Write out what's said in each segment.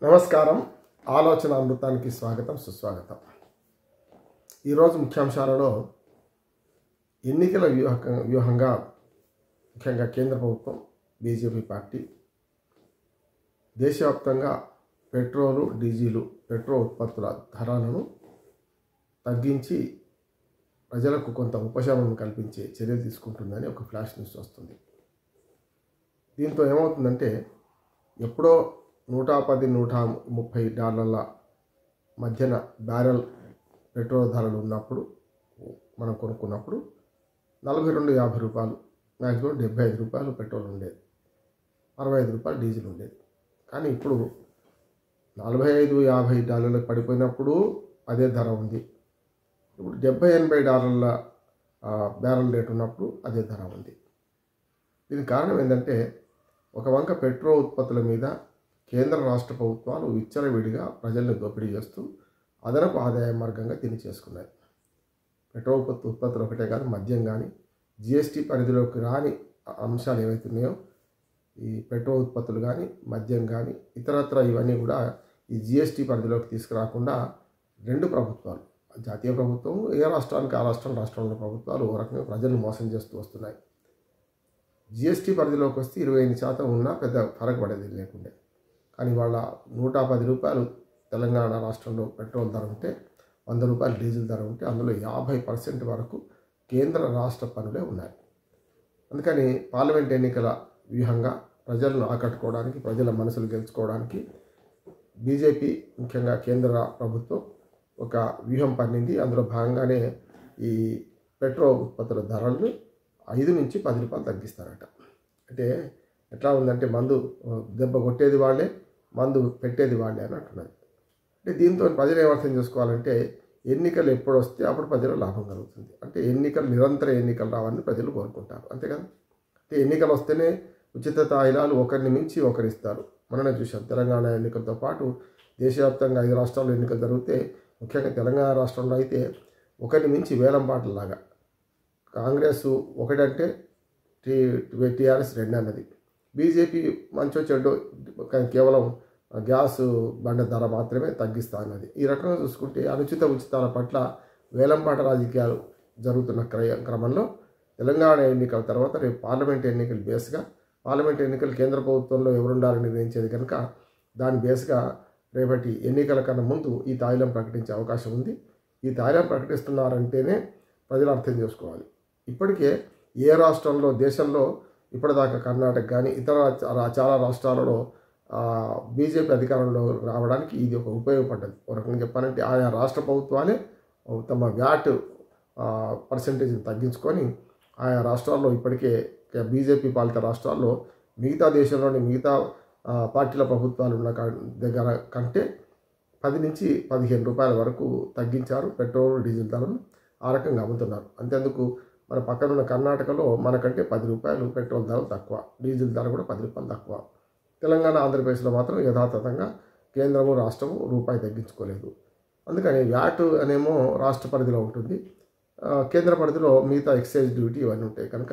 నమస్కారం. ఆలోచన అమృతానికి స్వాగతం, సుస్వాగతం. ఈరోజు ముఖ్యాంశాలలో ఎన్నికల వ్యూహంగా ముఖ్యంగా కేంద్ర ప్రభుత్వం బీజేపీ పార్టీ దేశవ్యాప్తంగా పెట్రోలు, డీజిలు, పెట్రోల్ ఉత్పత్తుల ధరలను తగ్గించి ప్రజలకు కొంత ఉపశమనం కల్పించే చర్యలు తీసుకుంటుందని ఒక ఫ్లాష్ న్యూస్ వస్తుంది. దీంతో ఏమవుతుందంటే ఎప్పుడో $110-130 మధ్యన బ్యారెల్ పెట్రోల్ ధరలు ఉన్నప్పుడు మనం కొనుక్కున్నప్పుడు $42-50, మ్యాక్సిమం $75 పెట్రోల్ ఉండేది, $65 డీజిల్ ఉండేది. కానీ ఇప్పుడు $45-50 పడిపోయినప్పుడు అదే ధర ఉంది. ఇప్పుడు $70-80 బ్యారెల్ రేట్ ఉన్నప్పుడు అదే ధర ఉంది. దీనికి కారణం ఏంటంటే ఒక వంక పెట్రోల్ ఉత్పత్తుల మీద కేంద్ర రాష్ట్ర ప్రభుత్వాలు విచ్చలవిడిగా ప్రజల్ని దోపిడీ చేస్తూ అదనపు ఆదాయ మార్గంగా దీన్ని చేసుకున్నాయి. పెట్రోల్ ఉత్పత్తులు ఒకటే కాదు, మద్యం కానీ, జిఎస్టీ పరిధిలోకి రాని అంశాలు ఏవైతున్నాయో ఈ పెట్రోల్ ఉత్పత్తులు కానీ, మద్యం కానీ, ఇతరత్ర ఇవన్నీ కూడా ఈ జిఎస్టీ పరిధిలోకి తీసుకురాకుండా రెండు ప్రభుత్వాలు, జాతీయ ప్రభుత్వం ఏ రాష్ట్రానికి ఆ రాష్ట్రంలో ప్రభుత్వాలు ఓ రకంగా ప్రజలను మోసం చేస్తూ వస్తున్నాయి. జిఎస్టీ పరిధిలోకి వస్తే 25% ఉన్నా పెద్ద ఫరక్ పడేది లేకుండే. కానీ వాళ్ళ $110 తెలంగాణ రాష్ట్రంలో పెట్రోల్ ధర ఉంటే, $100 డీజిల్ ధర ఉంటే అందులో 50% వరకు కేంద్ర రాష్ట్ర పన్నులే ఉన్నాయి. అందుకని పార్లమెంట్ ఎన్నికల వ్యూహంగా ప్రజలను ఆకట్టుకోవడానికి, ప్రజల మనసులు గెలుచుకోవడానికి బీజేపీ ముఖ్యంగా కేంద్ర ప్రభుత్వం ఒక వ్యూహం పన్నింది. అందులో భాగంగానే ఈ పెట్రోల్ ఉత్పత్తుల ధరలను $5-10 తగ్గిస్తారట. అంటే ఎట్లా ఉందంటే మందు దెబ్బ కొట్టేది వాళ్ళే, మందు పెట్టేది వాళ్ళే అని అంటున్నది. అంటే దీంతో ప్రజలు ఏమర్థం చేసుకోవాలంటే ఎన్నికలు ఎప్పుడు వస్తే అప్పుడు ప్రజలు లాభం కలుగుతుంది. అంటే నిరంతర ఎన్నికలు రావాలని ప్రజలు కోరుకుంటారు, అంతే కదా. అంటే ఎన్నికలు వస్తేనే ఉచిత తాయిలాలు ఒకరిని మించి ఒకరిస్తారు. మననే చూసాం. తెలంగాణ ఎన్నికలతో పాటు దేశవ్యాప్తంగా 5 రాష్ట్రాల్లో ఎన్నికలు జరిగితే, ముఖ్యంగా తెలంగాణ రాష్ట్రంలో అయితే ఒకరిని మించి వేలం పాటలాగా కాంగ్రెస్ ఒకటంటే టీఆర్ఎస్ 2 అన్నది, బీజేపీ మంచో చెడ్డో కేవలం గ్యాస్ బండ ధర మాత్రమే తగ్గిస్తా అన్నది. ఈ రకంగా చూసుకుంటే అనుచిత ఉచితాల పట్ల వేలంపాట రాజకీయాలు జరుగుతున్న క్రమంలో తెలంగాణ ఎన్నికల తర్వాత రేపు పార్లమెంట్ ఎన్నికలు బేస్గా, పార్లమెంట్ ఎన్నికలు కేంద్ర ప్రభుత్వంలో ఎవరుండాలని నిర్ణయించేది కనుక దాని బేస్గా రేపటి ఎన్నికల కన్నా ముందు ఈ తాయిలం ప్రకటించే అవకాశం ఉంది. ఈ తాయిలం ప్రకటిస్తున్నారంటేనే ప్రజలు అర్థం చేసుకోవాలి. ఇప్పటికే ఏ రాష్ట్రంలో, దేశంలో ఇప్పటిదాకా కర్ణాటక కానీ ఇతర చాలా రాష్ట్రాలలో బీజేపీ అధికారంలో రావడానికి ఇది ఒక ఉపయోగపడ్డది. ఒక రకంగా చెప్పాలంటే ఆయా రాష్ట్ర ప్రభుత్వాలే తమ వ్యాట్ పర్సంటేజ్ని తగ్గించుకొని ఆయా రాష్ట్రాల్లో ఇప్పటికే బీజేపీ పాలిత రాష్ట్రాల్లో మిగతా దేశంలోని మిగతా పార్టీల ప్రభుత్వాలు ఉన్న దగ్గర కంటే $10-15 వరకు తగ్గించారు పెట్రోల్, డీజిల్ ధరలు. ఆ రకంగా అమ్ముతున్నారు. అంతేందుకు మన పక్కనున్న కర్ణాటకలో మనకంటే $10 పెట్రోల్ ధర తక్కువ, డీజిల్ ధర కూడా $10 తక్కువ. తెలంగాణ, ఆంధ్రప్రదేశ్లో మాత్రం యథాతథంగా కేంద్రము రాష్ట్రము రూపాయి తగ్గించుకోలేదు. అందుకని వ్యాట్ అనేమో రాష్ట్ర పరిధిలో ఉంటుంది, కేంద్ర పరిధిలో మిగతా ఎక్సైజ్ డ్యూటీ ఇవన్నీ ఉంటాయి. కనుక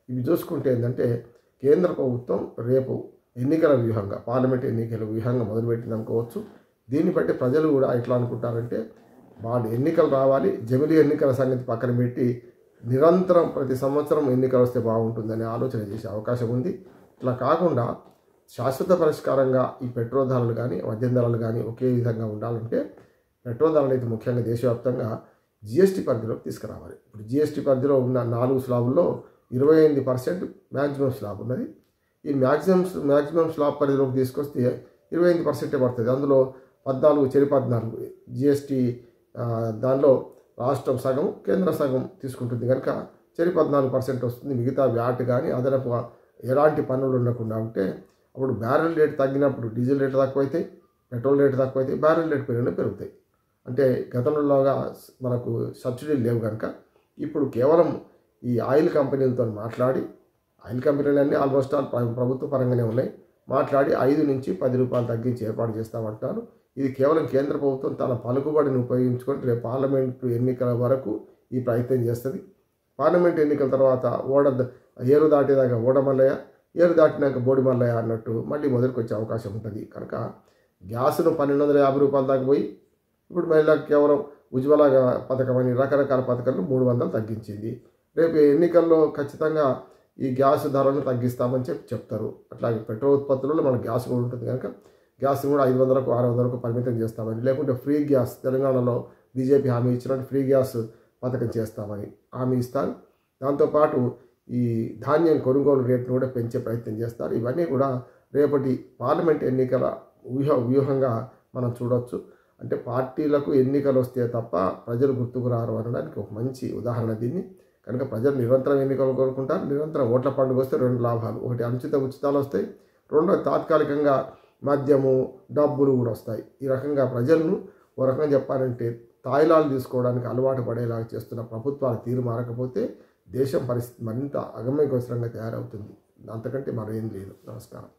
ఇవి చూసుకుంటే ఏంటంటే కేంద్ర ప్రభుత్వం రేపు ఎన్నికల వ్యూహంగా, పార్లమెంట్ ఎన్నికల వ్యూహంగా మొదలుపెట్టింది అనుకోవచ్చు. దీన్ని బట్టి ప్రజలు కూడా ఎట్లా అనుకుంటారంటే వాళ్ళు ఎన్నికలు రావాలి, జమిలీ ఎన్నికల సంగతి పక్కన పెట్టి నిరంతరం ప్రతి సంవత్సరం ఎన్నికలు వస్తే బాగుంటుందనే ఆలోచన చేసే అవకాశం ఉంది. ఇట్లా కాకుండా శాశ్వత పరిష్కారంగా ఈ పెట్రోల్ ధరలు కానీ, మద్యం ధరలు కానీ ఒకే విధంగా ఉండాలంటే పెట్రోల్ ధరలు అయితే ముఖ్యంగా దేశవ్యాప్తంగా జిఎస్టీ పరిధిలోకి తీసుకురావాలి. ఇప్పుడు జిఎస్టీ పరిధిలో ఉన్న 4 స్లాబుల్లో 28% మ్యాక్సిమం స్లాబ్ ఉన్నది. ఈ మ్యాక్సిమం స్లాబ్ పరిధిలోకి తీసుకొస్తే 28% పడుతుంది. అందులో 14 జిఎస్టీ దానిలో రాష్ట్రం సగం, కేంద్ర సగం తీసుకుంటుంది కనుక 14% వస్తుంది. మిగతా వ్యాట్ కానీ అదనపు ఎలాంటి పన్నులు ఉండకుండా ఉంటే అప్పుడు బ్యారెల్ రేట్ తగ్గినప్పుడు డీజిల్ రేటు తక్కువైతాయి, పెట్రోల్ రేటు తక్కువైతాయి, బ్యారెల్ రేట్ పెరుగుతాయి. అంటే గతంలోగా మనకు సబ్సిడీలు లేవు కనుక ఇప్పుడు కేవలం ఈ ఆయిల్ కంపెనీలతో మాట్లాడి, ఆయిల్ కంపెనీలన్నీ ఆల్మోస్ట్ ఆల్ ప్రభుత్వ పరంగానే ఉన్నాయి, మాట్లాడి $5-10 తగ్గించి ఏర్పాటు చేస్తామంటారు. ఇది కేవలం కేంద్ర ప్రభుత్వం తన పలుకుబడిని ఉపయోగించుకొని రేపు పార్లమెంటు ఎన్నికల వరకు ఈ ప్రయత్నం చేస్తుంది. పార్లమెంట్ ఎన్నికల తర్వాత ఏరు దాటేదాకా ఓడమల్లయ్య, ఏరు దాటినాక బోడి మల్లయ్య అన్నట్టు మళ్ళీ మొదలుకొచ్చే అవకాశం ఉంటుంది. కనుక గ్యాస్ను 1250 రూపాయల దాకా పోయి ఇప్పుడు మహిళలకు కేవలం ఉజ్వల పథకం అని రకరకాల పథకాలను 300 తగ్గించింది. రేపు ఎన్నికల్లో ఖచ్చితంగా ఈ గ్యాస్ ధరను తగ్గిస్తామని చెప్తారు. అట్లాగే పెట్రోల్ ఉత్పత్తులలో మన గ్యాస్ కూడా ఉంటుంది కనుక గ్యాస్ని కూడా 500కు 600కు పరిమితం చేస్తామని, లేకుంటే ఫ్రీ గ్యాస్ తెలంగాణలో బీజేపీ హామీ ఇచ్చినట్టు ఫ్రీ గ్యాస్ పథకం చేస్తామని హామీ ఇస్తారు. దాంతోపాటు ఈ ధాన్యం కొనుగోలు రేట్ను కూడా పెంచే ప్రయత్నం చేస్తారు. ఇవన్నీ కూడా రేపటి పార్లమెంట్ ఎన్నికల వ్యూహంగా మనం చూడవచ్చు. అంటే పార్టీలకు ఎన్నికలు వస్తే తప్ప ప్రజలు గుర్తుకు రారు అనడానికి ఒక మంచి ఉదాహరణ దీన్ని. కనుక ప్రజలు నిరంతరం ఎన్నికలు కోరుకుంటారు. నిరంతరం ఓట్ల పండుగ వస్తే 2 లాభాలు: ఒకటి ఉచితాలు వస్తాయి, రెండోది తాత్కాలికంగా మద్యము డబ్బులు కూడా వస్తాయి. ఈ రకంగా ప్రజలను ఓ రకంగా చెప్పాలంటే తాయిలాలు తీసుకోవడానికి అలవాటు పడేలాగా చేస్తున్న ప్రభుత్వాల తీరు మారకపోతే దేశం పరిస్థితి మరింత అగమ్యగోచరంగా తయారవుతుంది. అంతకంటే మరేం లేదు. నమస్కారం.